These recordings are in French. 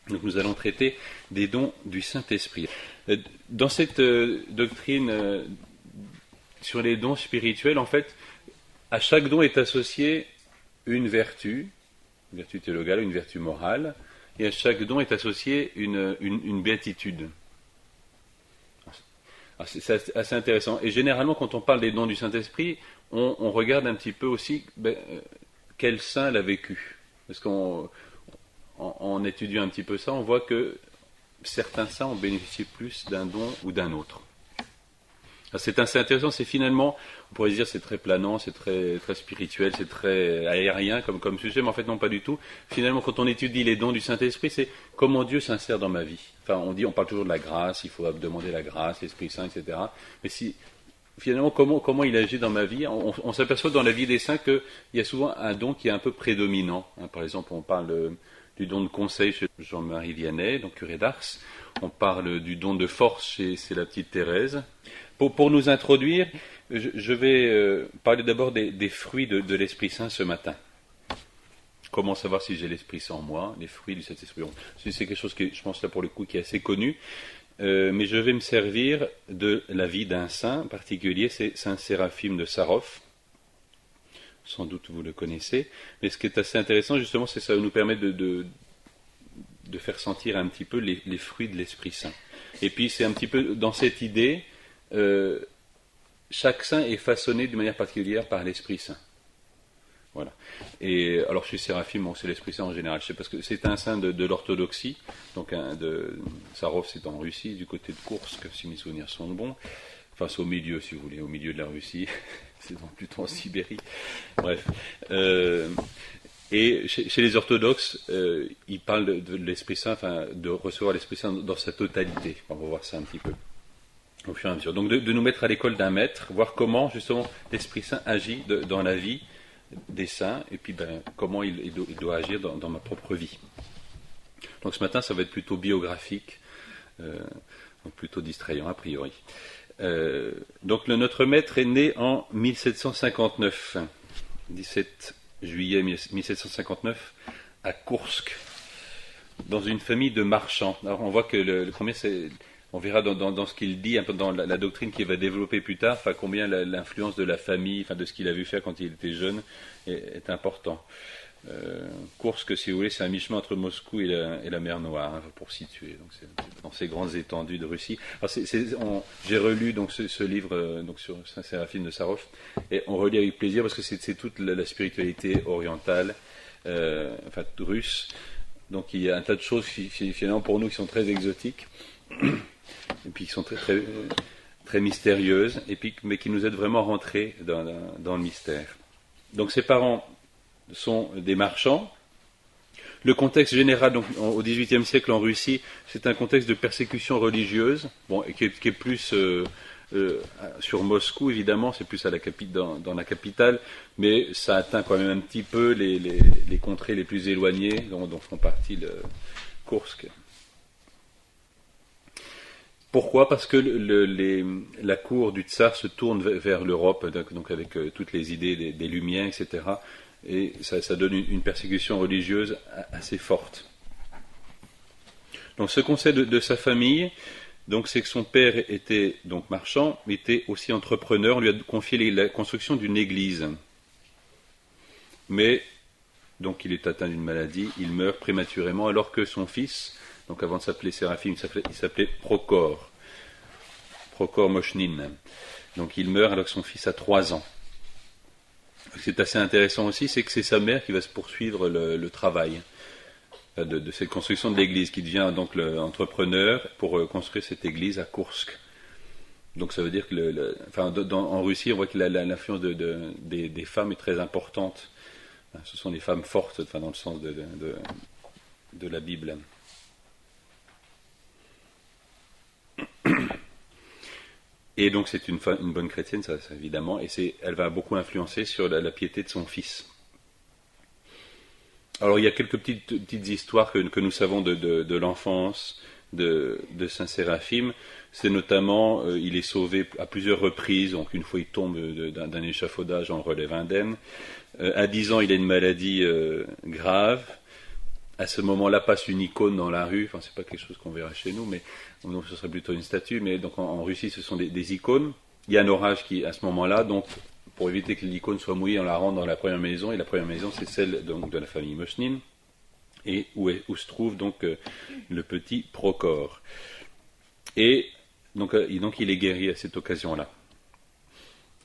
Donc nous allons traiter des dons du Saint-Esprit. Dans cette doctrine sur les dons spirituels, en fait, à chaque don est associée une vertu théologale, une vertu morale, et à chaque don est associée une béatitude. Alors, c'est assez intéressant. Et généralement, quand on parle des dons du Saint-Esprit, on regarde un petit peu aussi quel saint l'a vécu. Parce qu'en étudiant un petit peu ça, on voit que certains saints ont bénéficié plus d'un don ou d'un autre. Alors, c'est assez intéressant, c'est finalement, on pourrait se dire c'est très planant, c'est très, très spirituel, c'est très aérien comme sujet, mais en fait non, pas du tout. Finalement, quand on étudie les dons du Saint-Esprit, c'est comment Dieu s'insère dans ma vie. Enfin, on parle toujours de la grâce, il faut demander la grâce, l'Esprit Saint, etc. Mais finalement, comment il agit dans ma vie, on s'aperçoit dans la vie des saints qu'il y a souvent un don qui est un peu prédominant. Par exemple, on parle du don de conseil chez Jean-Marie Vianney, donc curé d'Ars. On parle du don de force chez la petite Thérèse. Pour nous introduire, je vais parler d'abord des fruits de l'Esprit Saint ce matin. Comment savoir si j'ai l'Esprit Saint en moi, les fruits de cet Esprit. C'est quelque chose qui, je pense là pour le coup, qui est assez connu. Mais je vais me servir de la vie d'un saint particulier, c'est Saint Séraphime de Sarov. Sans doute vous le connaissez. Mais ce qui est assez intéressant, justement, c'est que ça nous permet de faire sentir un petit peu les fruits de l'Esprit Saint. Et puis c'est un petit peu dans cette idée, chaque saint est façonné d'une manière particulière par l'Esprit Saint. Voilà. Et alors chez Séraphime, c'est l'Esprit Saint en général. C'est parce que c'est un saint de l'orthodoxie. Donc Sarov, c'est en Russie, du côté de Koursk, si mes souvenirs sont bons. Enfin, c'est au milieu, si vous voulez, au milieu de la Russie. C'est donc plutôt en Sibérie. Bref. Et chez les orthodoxes, ils parlent de l'Esprit Saint, enfin, de recevoir l'Esprit Saint dans sa totalité. On va voir ça un petit peu au fur et à mesure. Donc de nous mettre à l'école d'un maître, voir comment justement l'Esprit Saint agit dans la vie des saints, et puis comment il doit agir dans ma propre vie. Donc ce matin, ça va être plutôt biographique, donc plutôt distrayant a priori. Donc notre maître est né en 1759, 17 juillet 1759, à Koursk, dans une famille de marchands. Alors on voit que le premier, on verra dans ce qu'il dit, un peu dans la doctrine qu'il va développer plus tard, enfin, combien l'influence de la famille, enfin, de ce qu'il a vu faire quand il était jeune, est important. Koursk, si vous voulez, c'est un mi-chemin entre Moscou et la mer Noire, hein, pour situer. Donc c'est dans ces grandes étendues de Russie. J'ai relu donc ce livre donc sur Saint Séraphime de Sarov, et on relit avec plaisir parce que c'est toute la spiritualité orientale, enfin russe. Donc il y a un tas de choses finalement pour nous qui sont très exotiques, et puis qui sont très, très, très mystérieuses, mais qui nous aident vraiment à rentrer dans le mystère. Donc ses parents sont des marchands. Le contexte général, donc, au XVIIIe siècle en Russie, c'est un contexte de persécution religieuse, qui est plus sur Moscou, évidemment, c'est plus dans la capitale, mais ça atteint quand même un petit peu les contrées les plus éloignées, dont font partie le Koursk. Pourquoi ? Parce que la cour du tsar se tourne vers l'Europe, donc avec toutes les idées des Lumières, etc., et ça donne une persécution religieuse assez forte. Donc ce qu'on sait de sa famille, donc, c'est que son père était donc marchand, mais était aussi entrepreneur. On lui a confié la construction d'une église. Mais, donc il est atteint d'une maladie, il meurt prématurément, alors que son fils, donc avant de s'appeler Séraphime, il s'appelait Prochor Mochnin. Donc il meurt alors que son fils a 3 ans. Ce qui est assez intéressant aussi, c'est que c'est sa mère qui va se poursuivre le travail de cette construction de l'église, qui devient donc l'entrepreneur pour construire cette église à Koursk. Donc ça veut dire que en Russie, on voit que l'influence des femmes est très importante. Ce sont des femmes fortes, dans le sens de la Bible. Et donc c'est une bonne chrétienne, ça évidemment, et elle va beaucoup influencer sur la piété de son fils. Alors il y a quelques petites histoires que nous savons de l'enfance de Saint Séraphime. C'est notamment, il est sauvé à plusieurs reprises, donc une fois il tombe d'un échafaudage, on le relève indemne. À 10 ans, il a une maladie grave. à ce moment-là passe une icône dans la rue. Enfin, c'est pas quelque chose qu'on verra chez nous, mais donc ce serait plutôt une statue. Mais donc en Russie, ce sont des icônes. Il y a un orage qui à ce moment-là, donc pour éviter que l'icône soit mouillée, on la rentre dans la première maison. Et la première maison, c'est celle donc de la famille Moshnin, et où se trouve donc le petit Prochor. Et donc il est guéri à cette occasion-là.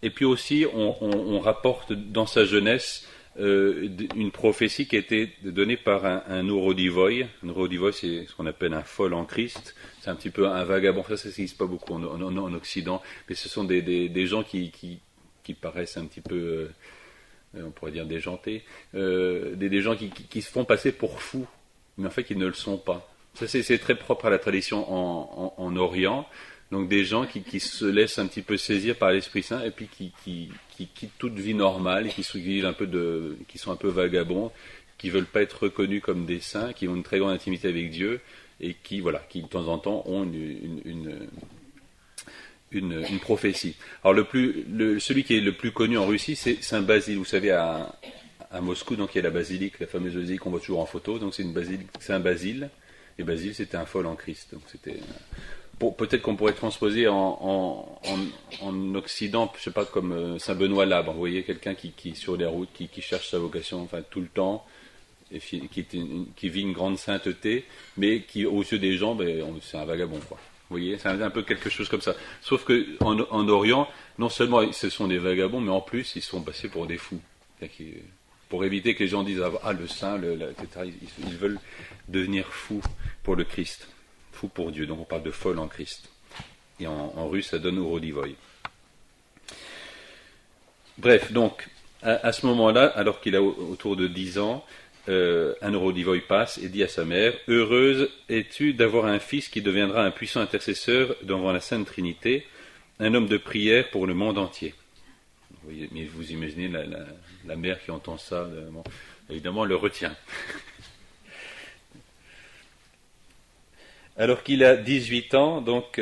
Et puis aussi, on rapporte dans sa jeunesse une prophétie qui a été donnée par un Urodivoy. Un Urodivoy, c'est ce qu'on appelle un fol en Christ. C'est un petit peu un vagabond. Ça n'existe pas beaucoup en Occident. Mais ce sont des gens qui paraissent un petit peu, on pourrait dire, déjantés. Des gens qui se font passer pour fous, mais en fait, ils ne le sont pas. Ça, c'est très propre à la tradition en Orient. Donc des gens qui se laissent un petit peu saisir par l'Esprit Saint et puis qui quittent toute vie normale et qui sont un peu vagabonds, qui veulent pas être reconnus comme des saints, qui ont une très grande intimité avec Dieu et qui de temps en temps ont une prophétie. Alors celui qui est le plus connu en Russie, c'est Saint Basile. Vous savez, à Moscou, donc il y a la basilique, la fameuse basilique qu'on voit toujours en photo. Donc c'est une basilique Saint Basile. Et Basile, c'était un fol en Christ. Donc c'était peut-être qu'on pourrait transposer en Occident, je sais pas, comme Saint Benoît Labre. Vous voyez, quelqu'un qui sur les routes, qui cherche sa vocation, enfin tout le temps, et qui vit une grande sainteté, mais qui aux yeux des gens, c'est un vagabond, quoi. Vous voyez, c'est un peu quelque chose comme ça. Sauf que en Orient, non seulement ce sont des vagabonds, mais en plus ils sont passés pour des fous. Pour éviter que les gens disent le saint, etc. Ils veulent devenir fous pour le Christ. Fou pour Dieu, donc on parle de folle en Christ. Et en russe, ça donne Urodivoy. Bref, donc, à ce moment-là, alors qu'il a autour de 10 ans, un Urodivoy passe et dit à sa mère: « Heureuse es-tu d'avoir un fils qui deviendra un puissant intercesseur devant la Sainte Trinité, un homme de prière pour le monde entier. » Vous voyez, mais vous imaginez la mère qui entend ça, évidemment, elle le retient. Alors qu'il a 18 ans, donc,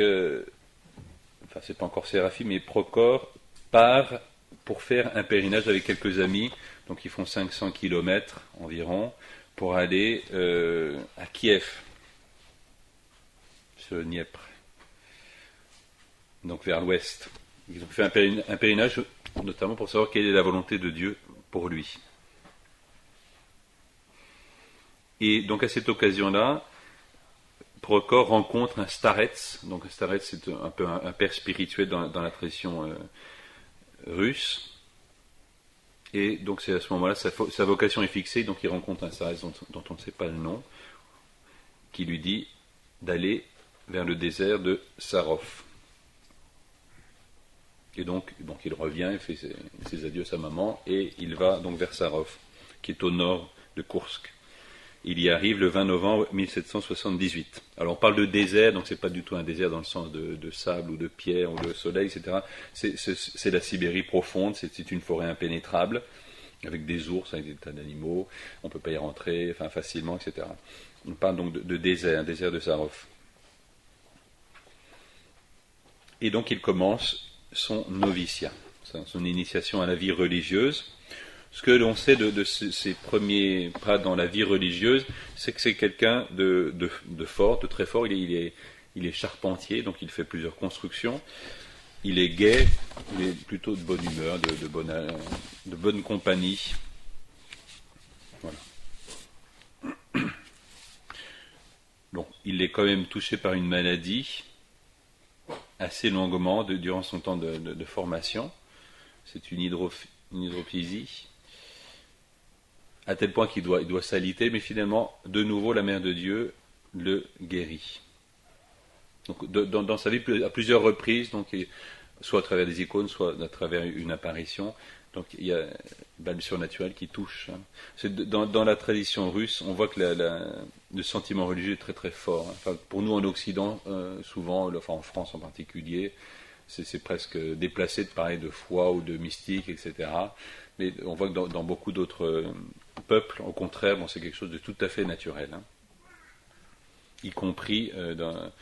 c'est pas encore Séraphim, mais Prochor part pour faire un pèlerinage avec quelques amis, donc ils font 500 kilomètres environ, pour aller à Kiev, sur le Dniepr, donc vers l'ouest. Ils ont fait un pèlerinage, notamment pour savoir quelle est la volonté de Dieu pour lui. Et donc à cette occasion-là, Prochor rencontre un starets. Donc un starets, c'est un peu un père spirituel dans la tradition russe. Et donc c'est à ce moment-là, sa vocation est fixée, donc il rencontre un starets dont on ne sait pas le nom, qui lui dit d'aller vers le désert de Sarov. Et donc il revient, il fait ses adieux à sa maman, et il va donc vers Sarov, qui est au nord de Koursk. Il y arrive le 20 novembre 1778. Alors on parle de désert, donc c'est pas du tout un désert dans le sens de sable ou de pierre ou de soleil, etc. C'est la Sibérie profonde, c'est une forêt impénétrable, avec des ours, avec des tas d'animaux, on ne peut pas y rentrer facilement, etc. On parle donc de désert, un désert de Sarov. Et donc il commence son noviciat, son initiation à la vie religieuse. Ce que l'on sait de ses premiers pas dans la vie religieuse, c'est que c'est quelqu'un de fort, de très fort. Il est charpentier, donc il fait plusieurs constructions. Il est gai, il est plutôt de bonne humeur, de bonne compagnie. Voilà. Bon, il est quand même touché par une maladie assez longuement durant son temps de formation. C'est une hydroplésie. À tel point qu'il doit s'aliter, mais finalement, de nouveau, la Mère de Dieu le guérit. Donc, dans sa vie, à plusieurs reprises, donc, soit à travers des icônes, soit à travers une apparition, donc il y a le surnaturel qui touche. Dans la tradition russe, on voit que le sentiment religieux est très très fort. Pour nous en Occident, souvent, en France en particulier, c'est presque déplacé de parler de foi ou de mystique, etc. Mais on voit que dans beaucoup d'autres peuples, au contraire, c'est quelque chose de tout à fait naturel, y compris dans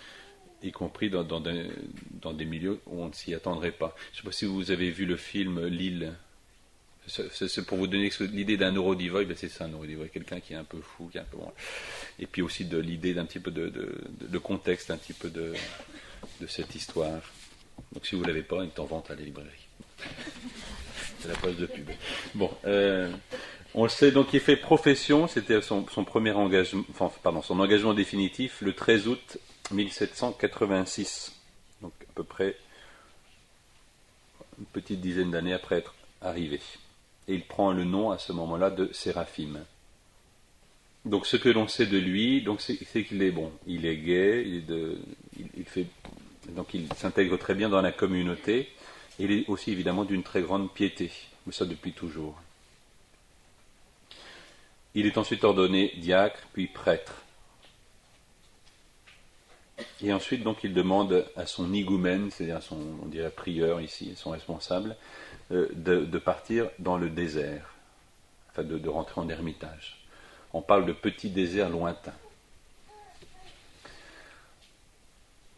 des milieux où on ne s'y attendrait pas. Je ne sais pas si vous avez vu le film L'île, C'est pour vous donner l'idée d'un neurodivoy, ben c'est ça un neurodivoy, quelqu'un qui est un peu fou, qui est un peu bon. Et puis aussi de l'idée d'un petit peu de contexte, un petit peu de cette histoire. Donc si vous ne l'avez pas, il est en vente à la librairie. C'est la page de pub. Bon, on le sait, donc il fait profession, c'était son premier engagement, son engagement définitif le 13 août 1786. Donc à peu près une petite dizaine d'années après être arrivé. Et il prend le nom à ce moment-là de Séraphime. Donc ce que l'on sait de lui, donc c'est qu'il est bon, il est gai, donc il s'intègre très bien dans la communauté. Et il est aussi évidemment d'une très grande piété, mais ça depuis toujours. Il est ensuite ordonné diacre, puis prêtre. Et ensuite, donc, il demande à son higoumène, c'est-à-dire on dirait prieur ici, son responsable, de partir dans le désert, enfin de rentrer en ermitage. On parle de petits déserts lointains.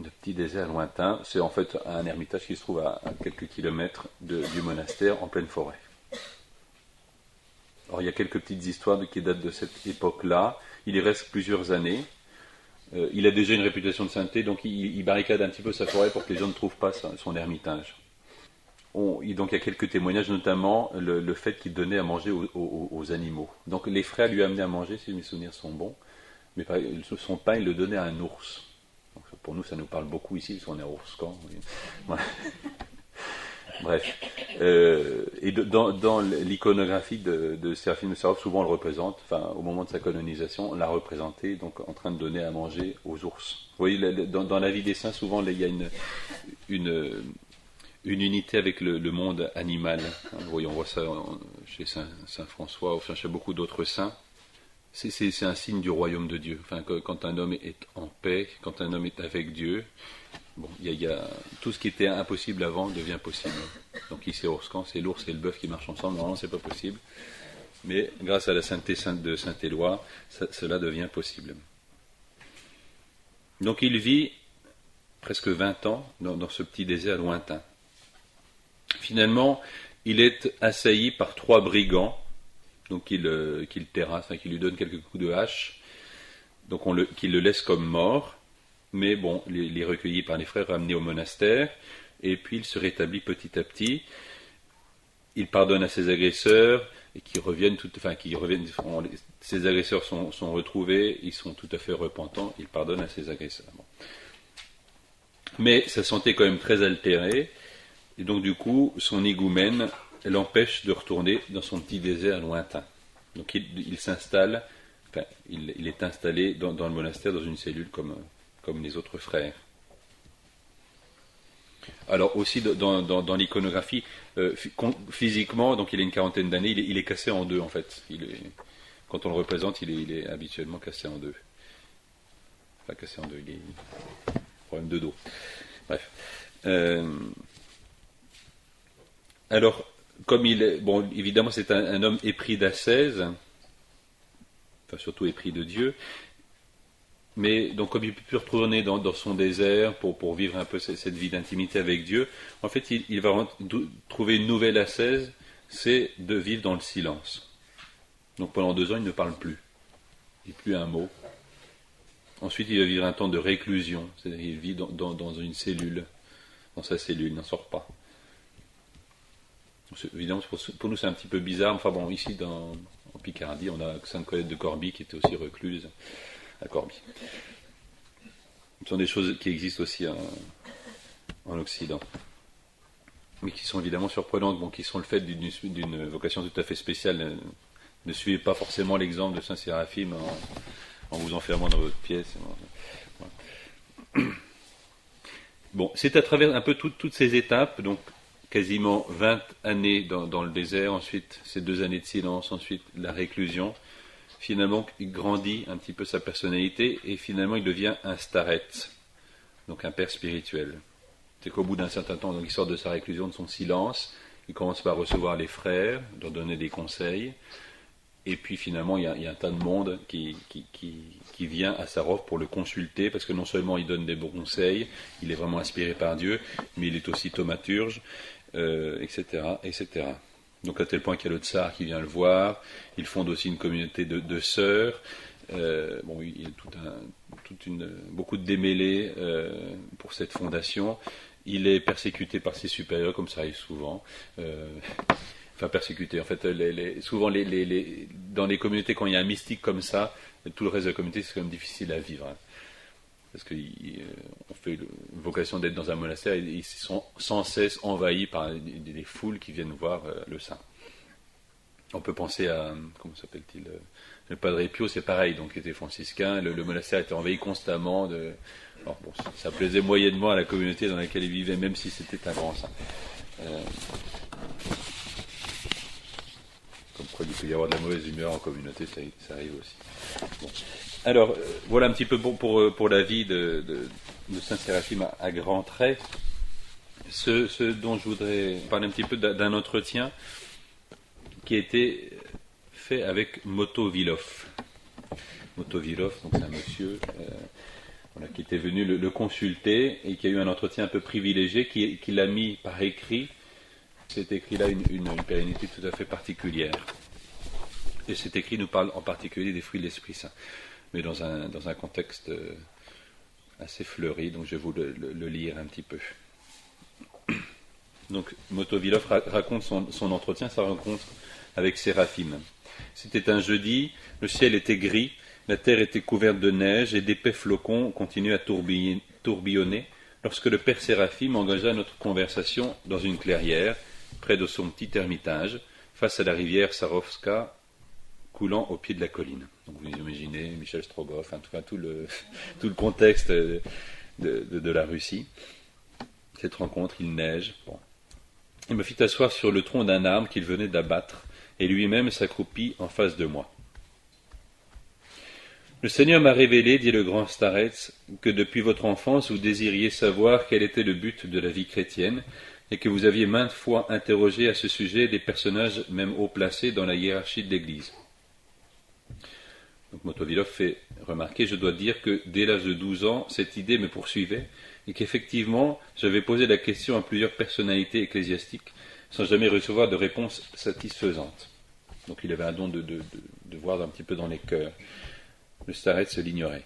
De petits déserts lointains, c'est en fait un ermitage qui se trouve à quelques kilomètres du monastère, en pleine forêt. Alors, il y a quelques petites histoires qui datent de cette époque-là. Il y reste plusieurs années. Il a déjà une réputation de sainteté, donc il barricade un petit peu sa forêt pour que les gens ne trouvent pas son ermitage. Donc il y a quelques témoignages, notamment le fait qu'il donnait à manger aux animaux. Donc les frères lui amenaient à manger, si mes souvenirs sont bons, mais son pain, il le donnait à un ours. Donc, pour nous, ça nous parle beaucoup ici, parce qu'on est à Ourscan. Voilà. Bref. Et dans l'iconographie de Séraphime de Sarov, souvent on le représente, enfin au moment de sa canonisation, on l'a représenté donc en train de donner à manger aux ours. Vous voyez, dans la vie des saints, souvent il y a une unité avec le monde animal. Vous voyez, on voit ça chez Saint François, enfin chez beaucoup d'autres saints. C'est un signe du royaume de Dieu. Enfin, quand un homme est en paix, quand un homme est avec Dieu, bon, il y a tout ce qui était impossible avant devient possible. Donc ici à Ourscan, c'est l'ours et le bœuf qui marchent ensemble. Normalement, c'est pas possible. Mais grâce à la sainteté de Saint-Éloi, cela devient possible. Donc il vit presque 20 ans dans ce petit désert lointain. Finalement, il est assailli par 3 brigands, donc qu'il terrasse, qui lui donne quelques coups de hache, donc qu'il le laisse comme mort, mais bon, il est recueilli par les frères, ramené au monastère, et puis il se rétablit petit à petit. Il pardonne à ses agresseurs, et ses agresseurs sont retrouvés, ils sont tout à fait repentants, il pardonne à ses agresseurs. Bon. Mais sa santé est quand même très altérée, et donc du coup, son higoumène l'empêche de retourner dans son petit désert lointain. Donc il s'installe, enfin, il est installé dans le monastère, dans une cellule comme les autres frères. Alors aussi dans l'iconographie, physiquement, donc il a une quarantaine d'années, il est cassé en deux en fait. Quand on le représente, il est habituellement cassé en deux. Enfin cassé en deux, il est problème de dos. Bref. Alors, comme il est, bon, évidemment, c'est un homme épris d'ascèse, enfin surtout épris de Dieu, mais donc comme il peut plus retourner dans son désert pour vivre un peu cette vie d'intimité avec Dieu, en fait, il va trouver une nouvelle ascèse, c'est de vivre dans le silence. Donc pendant 2 ans, il ne parle plus, il dit plus un mot. Ensuite, il va vivre un temps de réclusion, c'est-à-dire qu'il vit dans une cellule, dans sa cellule, il n'en sort pas. Évidemment, pour nous, c'est un petit peu bizarre. Enfin bon, ici, en Picardie, on a Sainte Colette de Corbie qui était aussi recluse à Corbie. Ce sont des choses qui existent aussi en Occident, mais qui sont évidemment surprenantes, bon, qui sont le fait d'une vocation tout à fait spéciale. Ne suivez pas forcément l'exemple de Saint Séraphime en vous enfermant dans votre pièce. Voilà. Bon, c'est à travers un peu toutes ces étapes, donc quasiment 20 années dans le désert, ensuite ces 2 années de silence, ensuite la réclusion. Finalement, il grandit un petit peu sa personnalité et finalement il devient un starets, donc un père spirituel. C'est qu'au bout d'un certain temps, donc, il sort de sa réclusion, de son silence, il commence par recevoir les frères, leur donner des conseils, et puis finalement il y a un tas de monde qui vient à Sarov pour le consulter, parce que non seulement il donne des bons conseils, il est vraiment inspiré par Dieu, mais il est aussi thaumaturge, etc., etc. Donc à tel point qu'il y a le tsar qui vient le voir. Il fonde aussi une communauté de sœurs. Bon, il y a beaucoup de démêlés pour cette fondation. Il est persécuté par ses supérieurs, comme ça arrive souvent. Enfin, persécuté. En fait, souvent, dans les communautés, quand il y a un mystique comme ça, tout le reste de la communauté, c'est quand même difficile à vivre. Hein. Parce qu'on fait une vocation d'être dans un monastère et ils sont sans cesse envahis par des foules qui viennent voir le saint. On peut penser à, comment s'appelle-t-il, le Padre Pio, c'est pareil, donc il était franciscain, le monastère était envahi constamment alors, bon, ça plaisait moyennement à la communauté dans laquelle il vivait, même si c'était un grand saint. Comme quoi il peut y avoir de la mauvaise humeur en communauté, ça arrive aussi. Bon. Alors, voilà un petit peu pour la vie de Saint Séraphime à grands traits. Ce dont je voudrais parler un petit peu d'un entretien qui a été fait avec Motovilov. Motovilov, donc c'est un monsieur qui était venu le consulter et qui a eu un entretien un peu privilégié, qui l'a mis par écrit. Cet écrit-là une pérennité tout à fait particulière. Et cet écrit nous parle en particulier des fruits de l'Esprit Saint, mais dans un contexte assez fleuri, donc je vais vous le lire un petit peu. Donc Motovilov raconte son entretien, sa rencontre avec Séraphime. C'était un jeudi, le ciel était gris, la terre était couverte de neige et d'épais flocons continuaient à tourbillonner lorsque le père Séraphime engagea notre conversation dans une clairière, près de son petit ermitage, face à la rivière Sarovska, coulant au pied de la colline. Donc vous imaginez Michel Strogoff, tout le contexte de la Russie. Cette rencontre, il neige. Bon. Il me fit asseoir sur le tronc d'un arbre qu'il venait d'abattre, et lui-même s'accroupit en face de moi. Le Seigneur m'a révélé, dit le grand Starets, que depuis votre enfance vous désiriez savoir quel était le but de la vie chrétienne, et que vous aviez maintes fois interrogé à ce sujet des personnages même haut placés dans la hiérarchie de l'Église. Donc Motovilov fait remarquer, je dois dire que dès l'âge de 12 ans, cette idée me poursuivait, et qu'effectivement, j'avais posé la question à plusieurs personnalités ecclésiastiques, sans jamais recevoir de réponse satisfaisante. Donc il avait un don de voir un petit peu dans les cœurs. Le Starets l'ignorait.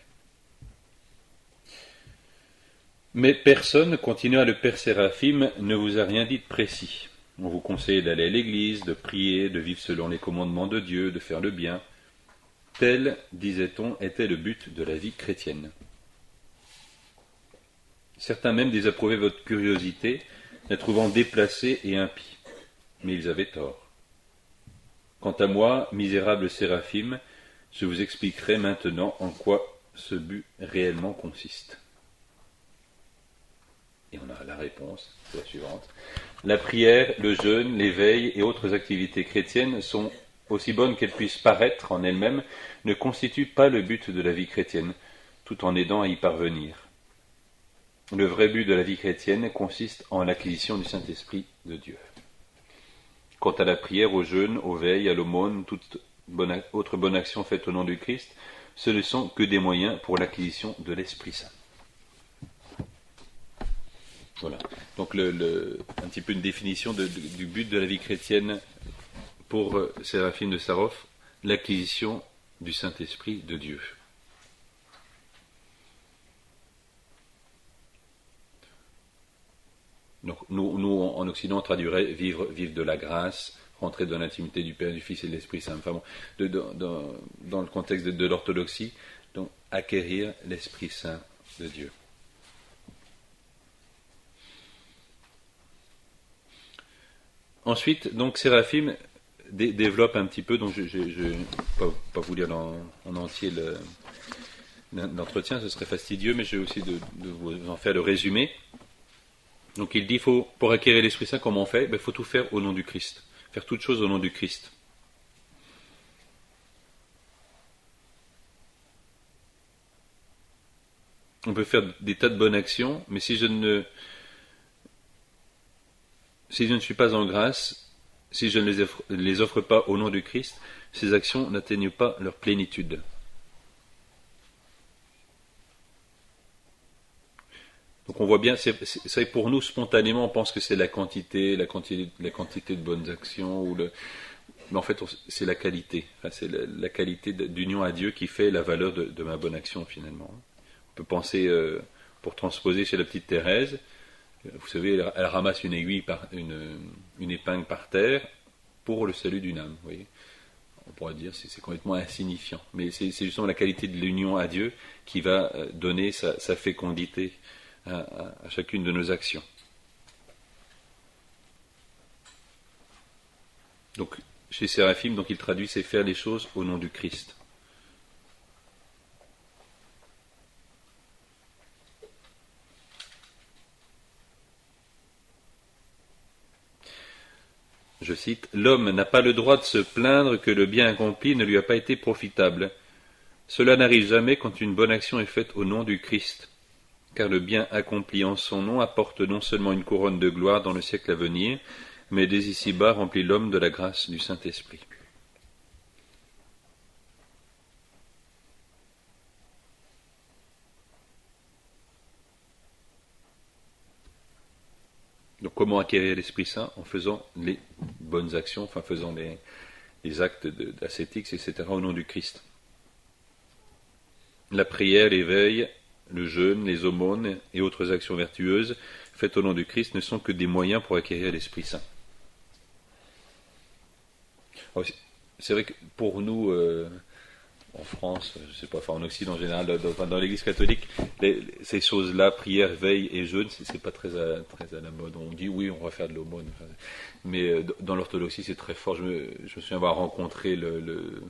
Mais personne, continua le père Séraphime, ne vous a rien dit de précis. On vous conseillait d'aller à l'église, de prier, de vivre selon les commandements de Dieu, de faire le bien. Tel, disait-on, était le but de la vie chrétienne. Certains même désapprouvaient votre curiosité, la trouvant déplacée et impie. Mais ils avaient tort. Quant à moi, misérable Séraphime, je vous expliquerai maintenant en quoi ce but réellement consiste. Et on a la réponse, c'est la suivante. La prière, le jeûne, l'éveil et autres activités chrétiennes sont, aussi bonnes qu'elles puissent paraître en elles-mêmes, ne constituent pas le but de la vie chrétienne, tout en aidant à y parvenir. Le vrai but de la vie chrétienne consiste en l'acquisition du Saint-Esprit de Dieu. Quant à la prière, au jeûne, au veille, à l'aumône, toute autre bonne action faite au nom du Christ, ce ne sont que des moyens pour l'acquisition de l'Esprit Saint. Voilà. Donc un petit peu une définition du but de la vie chrétienne pour Séraphime de Sarov, l'acquisition du Saint-Esprit de Dieu. Donc nous en Occident on traduirait vivre de la grâce, rentrer dans l'intimité du Père, du Fils et de l'Esprit Saint. Enfin bon, dans le contexte de l'orthodoxie, donc acquérir l'Esprit Saint de Dieu. Ensuite, donc Séraphime développe un petit peu, donc je ne vais pas vous lire en entier l'entretien, ce serait fastidieux, mais je vais aussi de vous en faire le résumé. Donc il dit, pour acquérir l'Esprit Saint, comment on fait ? Il faut tout faire au nom du Christ, faire toutes choses au nom du Christ. On peut faire des tas de bonnes actions, mais si je ne suis pas en grâce, si je ne les offre pas au nom du Christ, ces actions n'atteignent pas leur plénitude. Donc on voit bien, c'est pour nous spontanément, on pense que c'est la quantité de bonnes actions, mais en fait c'est la qualité. Enfin, c'est la qualité d'union à Dieu qui fait la valeur de ma bonne action finalement. On peut penser, pour transposer chez la petite Thérèse, vous savez, elle ramasse une aiguille, une épingle par terre pour le salut d'une âme. Vous voyez, on pourrait dire c'est complètement insignifiant, mais c'est justement la qualité de l'union à Dieu qui va donner sa fécondité à chacune de nos actions. Donc, chez Séraphim, donc il traduit c'est faire les choses au nom du Christ. Je cite, l'homme n'a pas le droit de se plaindre que le bien accompli ne lui a pas été profitable. Cela n'arrive jamais quand une bonne action est faite au nom du Christ, car le bien accompli en son nom apporte non seulement une couronne de gloire dans le siècle à venir, mais dès ici-bas remplit l'homme de la grâce du Saint-Esprit. Donc comment acquérir l'Esprit Saint? En faisant les bonnes actions, enfin faisant les actes d'ascétiques, etc. au nom du Christ. La prière, l'éveil, le jeûne, les aumônes et autres actions vertueuses faites au nom du Christ ne sont que des moyens pour acquérir l'Esprit Saint. Alors, c'est vrai que pour nous, en France, je sais pas, enfin en Occident en général, dans l'Église catholique, ces choses-là, prière, veille et jeûne, c'est pas très à la mode. On dit oui, on va faire de l'aumône, enfin, mais dans l'orthodoxie, c'est très fort. Je me souviens avoir rencontré le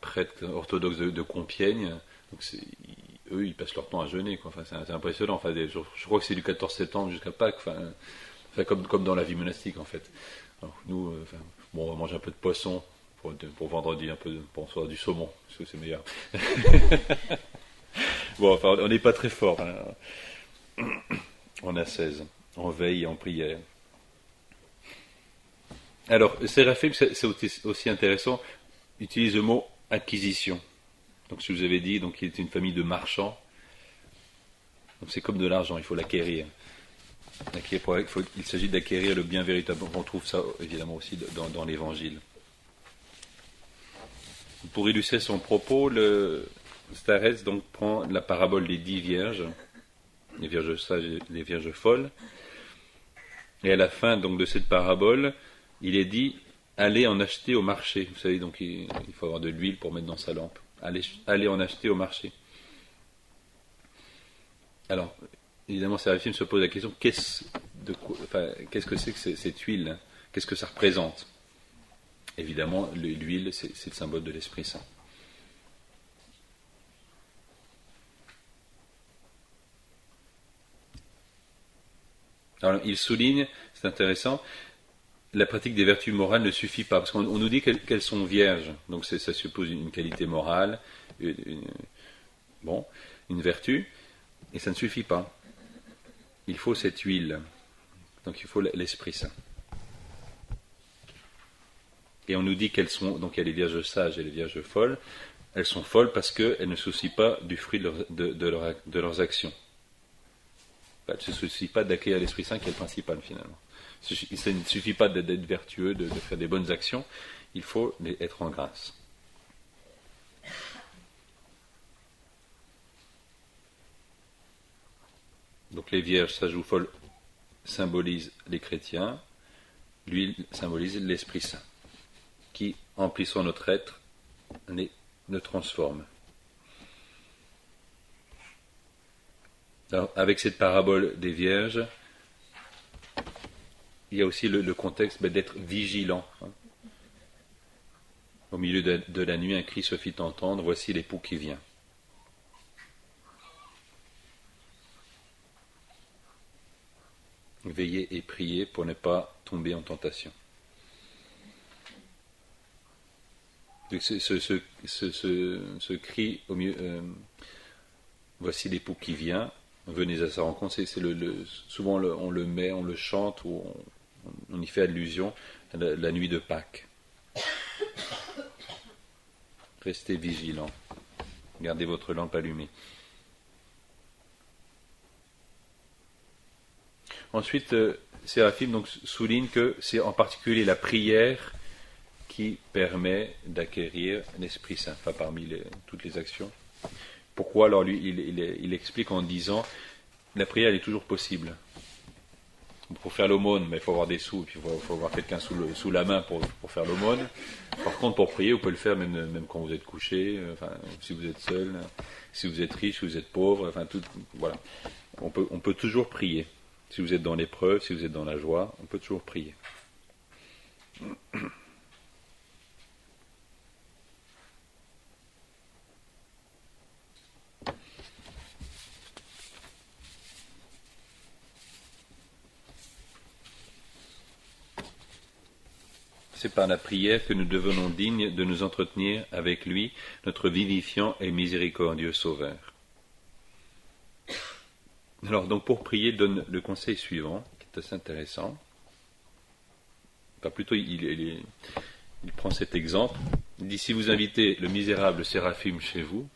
prêtre orthodoxe de Compiègne. Donc eux, ils passent leur temps à jeûner, quoi. Enfin, c'est impressionnant. Enfin, je crois que c'est du 14 septembre jusqu'à Pâques. Enfin, comme dans la vie monastique, en fait. Alors, nous, bon, on va manger un peu de poisson pour vendredi, un peu pour soir du saumon, parce que c'est meilleur. Bon, enfin, on n'est pas très fort. Hein. On a 16, en veille et en prière. Alors, Séraphim, c'est aussi intéressant, utilise le mot acquisition. Donc, je vous avais dit, donc, il est une famille de marchands. Donc, c'est comme de l'argent, il faut l'acquérir. Il s'agit d'acquérir le bien véritable. On trouve ça, évidemment, aussi dans l'Évangile. Pour illustrer son propos, Starets donc prend la parabole des 10 vierges, les vierges sages et les vierges folles. Et à la fin donc de cette parabole, il est dit allez en acheter au marché. Vous savez, donc il faut avoir de l'huile pour mettre dans sa lampe. Allez en acheter au marché. Alors, évidemment, Séraphim se pose la question qu'est-ce que c'est que cette huile, hein? Qu'est-ce que ça représente? Évidemment, l'huile, c'est le symbole de l'Esprit Saint. Alors, il souligne, c'est intéressant, la pratique des vertus morales ne suffit pas, parce qu'on nous dit qu'elles sont vierges, donc ça suppose une qualité morale, une vertu, et ça ne suffit pas. Il faut cette huile, donc il faut l'Esprit Saint. Et on nous dit qu'elles sont, donc il y a les vierges sages et les vierges folles, elles sont folles parce qu'elles ne se soucient pas du fruit de leurs actions. Elles ne se soucient pas d'accueillir l'Esprit Saint qui est le principal finalement. Il ne suffit pas d'être vertueux, de faire des bonnes actions, il faut être en grâce. Donc les vierges sages ou folles symbolisent les chrétiens, l'huile symbolise l'Esprit Saint, qui, emplissant notre être, le transforme. Alors, avec cette parabole des vierges, il y a aussi le contexte d'être vigilant. Hein. Au milieu de la nuit, un cri se fit entendre, voici l'époux qui vient. Veillez et priez pour ne pas tomber en tentation. Donc ce cri au milieu, voici l'époux qui vient, venez à sa rencontre, souvent on le chante ou on y fait allusion à la nuit de Pâques. Restez vigilants, gardez votre lampe allumée. Ensuite, Séraphim donc, souligne que c'est en particulier la prière qui permet d'acquérir l'Esprit Saint, enfin parmi toutes les actions. Pourquoi? Alors lui, il explique en disant, la prière elle est toujours possible. Pour faire l'aumône, mais il faut avoir des sous, et puis il faut avoir quelqu'un sous la main pour faire l'aumône. Par contre, pour prier, vous pouvez le faire même quand vous êtes couché, enfin, si vous êtes seul, si vous êtes riche, si vous êtes pauvre, enfin tout, voilà. On peut toujours prier. Si vous êtes dans l'épreuve, si vous êtes dans la joie, on peut toujours prier. C'est par la prière que nous devenons dignes de nous entretenir avec lui, notre vivifiant et miséricordieux Sauveur. Alors, donc, pour prier, il donne le conseil suivant, qui est assez intéressant. Enfin, plutôt, il prend cet exemple. Il dit, si vous invitez le misérable Séraphim chez vous,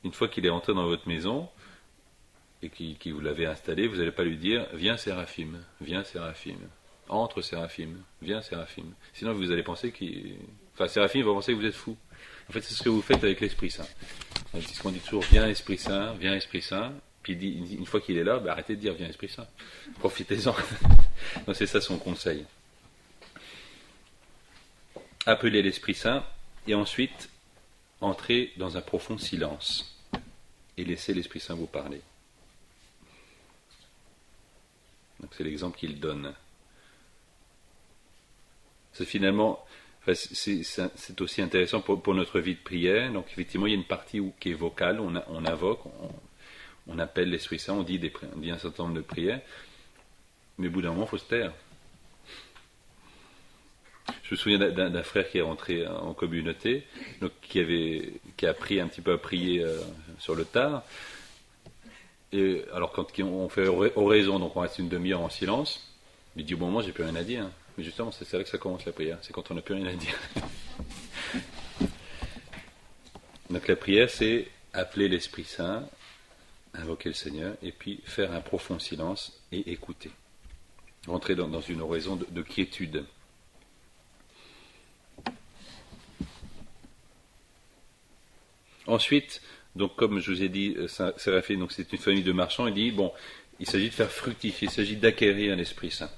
une fois qu'il est entré dans votre maison, et que vous l'avez installé, vous n'allez pas lui dire, viens Séraphim, entre Séraphim, viens Séraphim. Sinon, vous allez penser enfin, Séraphim va penser que vous êtes fou. En fait, c'est ce que vous faites avec l'Esprit Saint. C'est ce qu'on dit toujours, viens Esprit Saint, puis une fois qu'il est là, arrêtez de dire viens Esprit Saint. Profitez-en. Donc c'est ça son conseil. Appelez l'Esprit Saint et ensuite entrez dans un profond silence et laissez l'Esprit Saint vous parler. Donc c'est l'exemple qu'il donne. C'est finalement, c'est aussi intéressant pour notre vie de prière. Donc effectivement, il y a une partie qui est vocale, on invoque, on appelle l'Esprit Saint, on dit un certain nombre de prières, mais au bout d'un moment, il faut se taire. Je me souviens d'un frère qui est rentré en communauté, donc qui a appris un petit peu à prier sur le tard. Et alors quand on fait oraison, donc on reste une demi-heure en silence, il dit au bon moment, j'ai plus rien à dire. Mais justement, c'est là que ça commence la prière, c'est quand on n'a plus rien à dire. Donc la prière, c'est appeler l'Esprit Saint, invoquer le Seigneur, et puis faire un profond silence et écouter. Rentrer dans une oraison de quiétude. Ensuite, donc comme je vous ai dit, Séraphim, donc c'est une famille de marchands, il dit, il s'agit de faire fructifier, il s'agit d'acquérir l'Esprit Saint.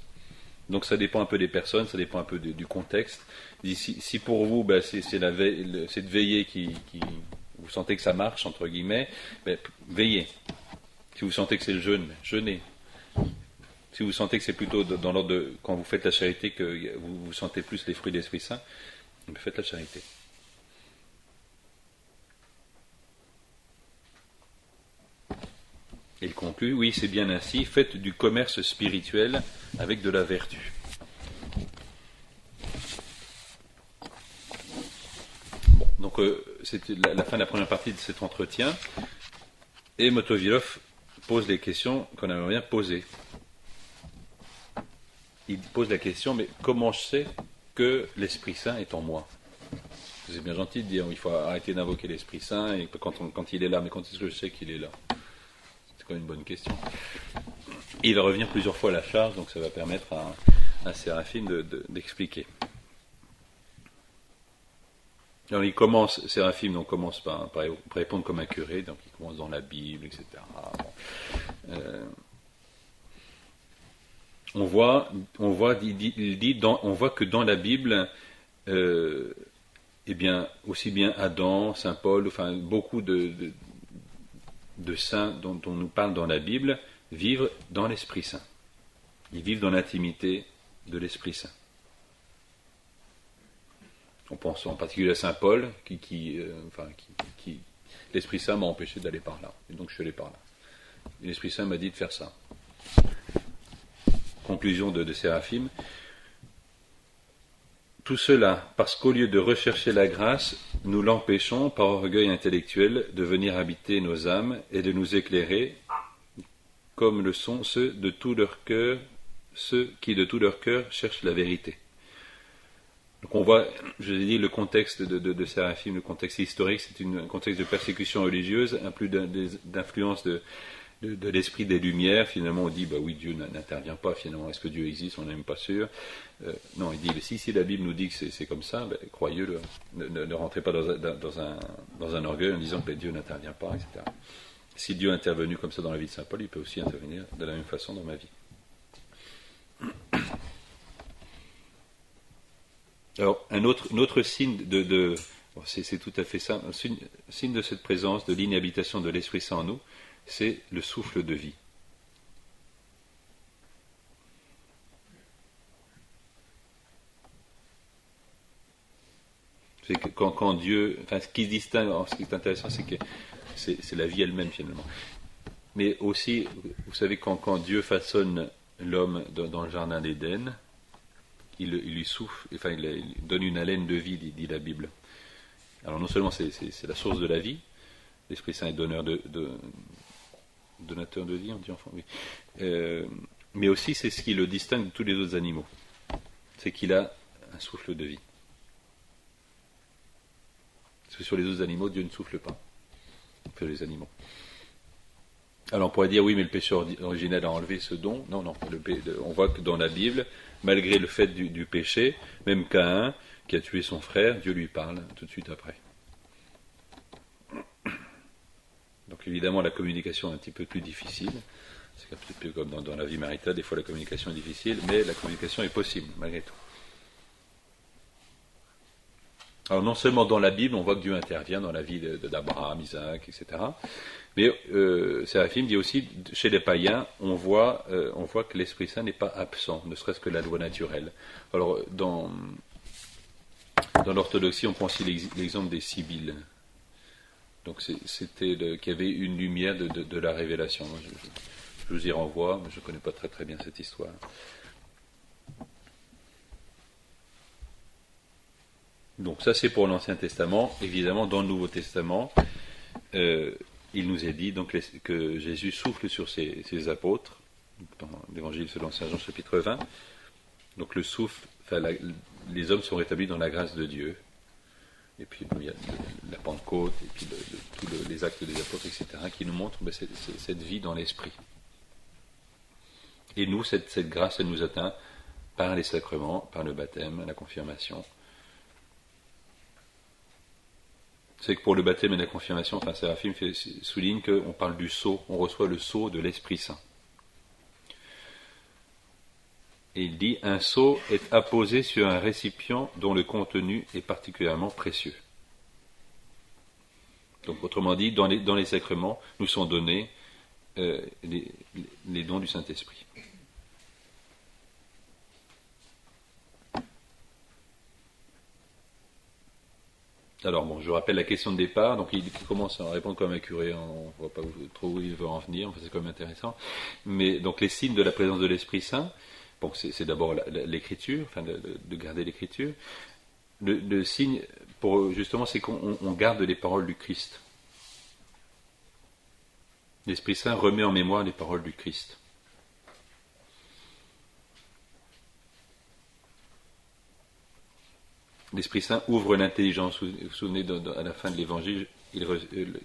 Donc ça dépend un peu des personnes, ça dépend un peu du contexte. Il dit, si pour vous, c'est de veiller vous sentez que ça marche, entre guillemets, veillez. Si vous sentez que c'est le jeûne, jeûnez. Si vous sentez que c'est plutôt dans l'ordre de, quand vous faites la charité, que vous sentez plus les fruits de l'Esprit Saint, faites la charité. Et il conclut, oui, c'est bien ainsi, faites du commerce spirituel avec de la vertu. Donc c'était la fin de la première partie de cet entretien, et Motovilov pose les questions qu'on aimerait bien poser. Il pose la question, mais comment je sais que l'Esprit Saint est en moi? C'est bien gentil de dire, il faut arrêter d'invoquer l'Esprit Saint, et quand il est là, mais quand est-ce que je sais qu'il est là? C'est quand même une bonne question. Et il va revenir plusieurs fois à la charge, donc ça va permettre à Séraphim d'expliquer. Alors il commence, Séraphim commence par répondre comme un curé, donc il commence dans la Bible, etc. On voit que dans la Bible, aussi bien Adam, Saint Paul, enfin beaucoup de saints dont on nous parle dans la Bible vivent dans l'Esprit Saint. Ils vivent dans l'intimité de l'Esprit Saint. On pense en particulier à Saint Paul, qui l'Esprit Saint m'a empêché d'aller par là, et donc je suis allé par là. Et l'Esprit Saint m'a dit de faire ça. Conclusion de Séraphim. Tout cela parce qu'au lieu de rechercher la grâce, nous l'empêchons par orgueil intellectuel de venir habiter nos âmes et de nous éclairer, comme le sont ceux qui de tout leur cœur cherchent la vérité. Donc on voit, je vous ai dit, le contexte de Séraphim, le contexte historique, c'est un contexte de persécution religieuse, un plus d'influence de l'esprit des Lumières, finalement on dit, bah oui, Dieu n'intervient pas, finalement, est-ce que Dieu existe, on n'est même pas sûr. Non, il dit, mais si la Bible nous dit que c'est comme ça, ben, croyez-le, ne rentrez pas dans un orgueil en disant que ben, Dieu n'intervient pas, etc. Si Dieu est intervenu comme ça dans la vie de Saint Paul, il peut aussi intervenir de la même façon dans ma vie. Alors, un autre signe c'est tout à fait ça, un signe de cette présence, de l'inhabitation de l'Esprit Saint en nous, c'est le souffle de vie. C'est que quand Dieu, enfin, ce qui distingue, ce qui est intéressant, c'est que c'est la vie elle-même finalement. Mais aussi, vous savez, quand Dieu façonne l'homme dans le jardin d'Éden, il lui souffle, enfin, il donne une haleine de vie, dit la Bible. Alors non seulement c'est la source de la vie, l'Esprit Saint est donateur de vie, on dit enfant, oui. Mais aussi c'est ce qui le distingue de tous les autres animaux. C'est qu'il a un souffle de vie. Parce que sur les autres animaux, Dieu ne souffle pas. Enfin, les animaux. Alors on pourrait dire, oui, mais le péché originel a enlevé ce don. Non, on voit que dans la Bible, malgré le fait du péché, même Caïn, qui a tué son frère, Dieu lui parle tout de suite après. Donc évidemment, la communication est un petit peu plus difficile. C'est un petit peu comme dans la vie maritale, des fois la communication est difficile, mais la communication est possible, malgré tout. Alors non seulement dans la Bible, on voit que Dieu intervient dans la vie d'Abraham, Isaac, etc. Mais Séraphim dit aussi, chez les païens, on voit que l'Esprit Saint n'est pas absent, ne serait-ce que la loi naturelle. Alors dans l'orthodoxie, on prend aussi l'exemple des Sibylles. Donc c'était qu'il y avait une lumière de la révélation. Je vous y renvoie, mais je ne connais pas très très bien cette histoire. Donc ça c'est pour l'Ancien Testament. Évidemment, dans le Nouveau Testament, il nous est dit donc que Jésus souffle sur ses apôtres, dans l'Évangile selon Saint Jean chapitre 20. Donc le souffle, les hommes sont rétablis dans la grâce de Dieu. Et puis il y a la Pentecôte, et puis tous les actes des apôtres, etc., qui nous montrent cette vie dans l'esprit. Et nous, cette grâce, elle nous atteint par les sacrements, par le baptême, la confirmation. C'est que pour le baptême et la confirmation, Séraphim souligne qu'on parle du sceau, on reçoit le sceau de l'Esprit Saint. Et il dit, un sceau est apposé sur un récipient dont le contenu est particulièrement précieux. Donc autrement dit, dans les sacrements, nous sont donnés les dons du Saint-Esprit. Alors bon, je rappelle la question de départ, donc il commence à répondre comme un curé, on ne voit pas trop où il veut en venir, c'est quand même intéressant. Mais donc les signes de la présence de l'Esprit Saint, bon, c'est d'abord l'écriture, de garder l'écriture. Le signe, justement, c'est qu'on garde les paroles du Christ. L'Esprit Saint remet en mémoire les paroles du Christ. L'Esprit Saint ouvre l'intelligence. Vous vous souvenez, à la fin de l'Évangile,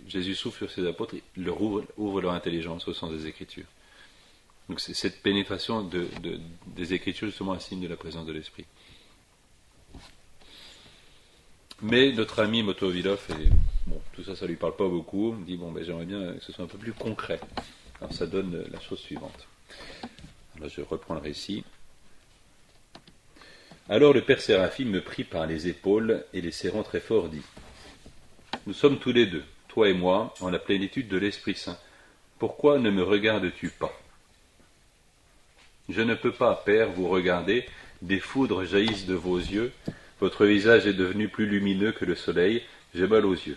Jésus souffle sur ses apôtres, il leur ouvre leur intelligence au sens des Écritures. Donc c'est cette pénétration des Écritures, justement, un signe de la présence de l'Esprit. Mais notre ami Motovilov, tout ça lui parle pas beaucoup, il dit, j'aimerais bien que ce soit un peu plus concret. Alors ça donne la chose suivante. Alors je reprends le récit. Alors le père Séraphim me prit par les épaules et les serrant très fort dit, nous sommes tous les deux, toi et moi, en la plénitude de l'Esprit Saint. Pourquoi ne me regardes-tu pas? Je ne peux pas, père, vous regarder, des foudres jaillissent de vos yeux, votre visage est devenu plus lumineux que le soleil, j'ai mal aux yeux.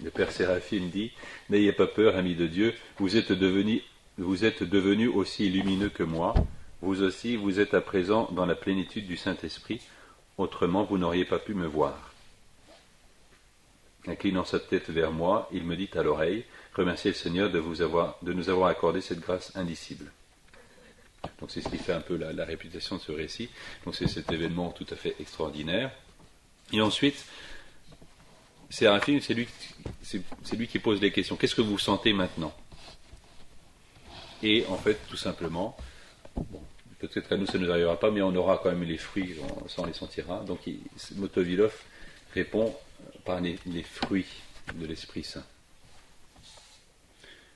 Le père Séraphim dit, n'ayez pas peur, ami de Dieu, vous êtes devenu aussi lumineux que moi, vous aussi, vous êtes à présent dans la plénitude du Saint-Esprit, autrement vous n'auriez pas pu me voir. Inclinant sa tête vers moi, il me dit à l'oreille, remerciez le Seigneur de nous avoir accordé cette grâce indicible. Donc c'est ce qui fait un peu la réputation de ce récit. Donc c'est cet événement tout à fait extraordinaire. Et ensuite, Séraphim, c'est lui qui pose les questions. Qu'est-ce que vous sentez maintenant? Et en fait, tout simplement, bon, peut-être qu'à nous ça ne nous arrivera pas, mais on aura quand même les fruits, ça on les sentira. Donc Motovilov répond par les fruits de l'Esprit Saint.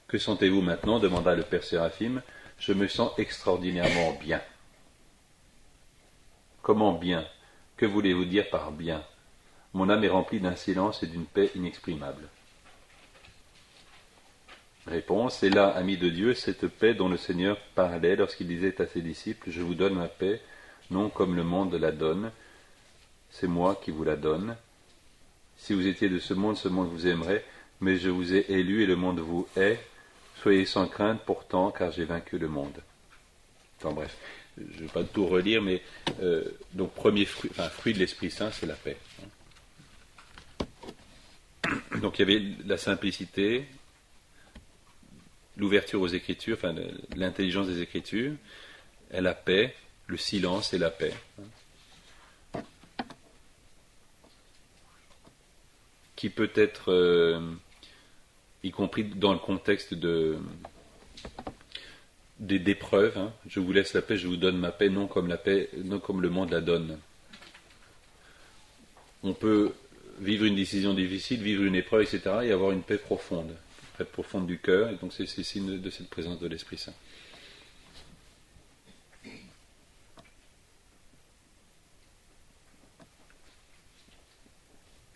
Que sentez-vous maintenant demanda le père Séraphim. Je me sens extraordinairement bien. Comment bien? Que voulez-vous dire par bien? Mon âme est remplie d'un silence et d'une paix inexprimable. Réponse, c'est là, ami de Dieu, cette paix dont le Seigneur parlait lorsqu'il disait à ses disciples, je vous donne ma paix, non comme le monde la donne, c'est moi qui vous la donne. Si vous étiez de ce monde vous aimerait, mais je vous ai élu et le monde vous hait. Soyez sans crainte pourtant, car j'ai vaincu le monde. Enfin bref, je ne vais pas tout relire, mais donc premier fruit de l'Esprit Saint, c'est la paix. Donc il y avait la simplicité, l'ouverture aux Écritures, enfin l'intelligence des Écritures, et la paix, le silence et la paix. Qui peut être, y compris dans le contexte d'épreuves, hein. Je vous laisse la paix, je vous donne ma paix, non comme le monde la donne. On peut vivre une décision difficile, vivre une épreuve, etc., et avoir une paix profonde du cœur, et donc c'est signe de cette présence de l'Esprit Saint.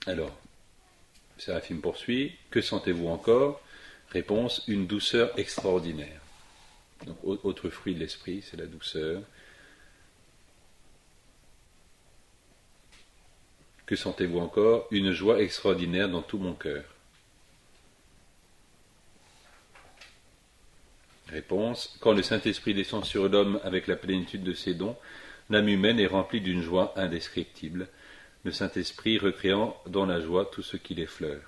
Alors, Séraphim poursuit, que sentez-vous encore? Réponse, une douceur extraordinaire. Donc, autre fruit de l'esprit, c'est la douceur. Que sentez-vous encore? Une joie extraordinaire dans tout mon cœur. Réponse, quand le Saint-Esprit descend sur l'homme avec la plénitude de ses dons, l'âme humaine est remplie d'une joie indescriptible, le Saint-Esprit recréant dans la joie tout ce qui l'effleure.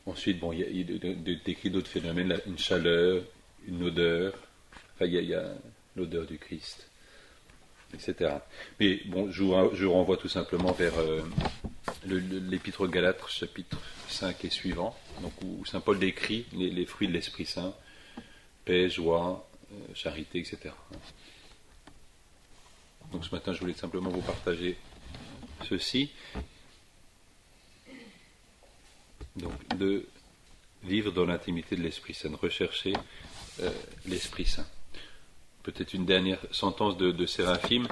Ensuite, bon, il décrit d'autres phénomènes, une chaleur, une odeur, enfin, il y a l'odeur du Christ, etc. Mais bon, je vous renvoie tout simplement vers l'Épître aux Galates, chapitre 5 et suivant, donc où saint Paul décrit les fruits de l'Esprit Saint, paix, joie, charité, etc. Donc ce matin, je voulais simplement vous partager ceci. Donc de vivre dans l'intimité de l'Esprit Saint, de rechercher l'Esprit Saint. Peut-être une dernière sentence de Séraphim.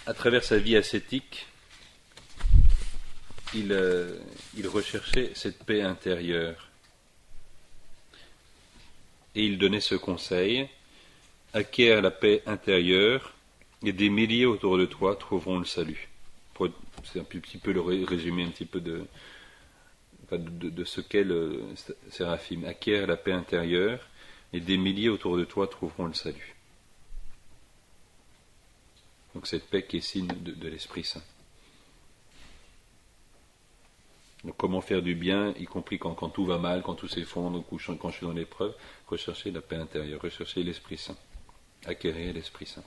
À travers sa vie ascétique, il recherchait cette paix intérieure. Et il donnait ce conseil, acquiert la paix intérieure et des milliers autour de toi trouveront le salut. C'est un petit peu le résumé un petit peu de ce qu'est le Séraphim. Acquiert la paix intérieure et des milliers autour de toi trouveront le salut. Donc cette paix qui est signe de l'Esprit Saint. Donc comment faire du bien, y compris quand tout va mal, quand tout s'effondre, quand je suis dans l'épreuve, rechercher la paix intérieure, rechercher l'Esprit Saint, acquérir l'Esprit Saint.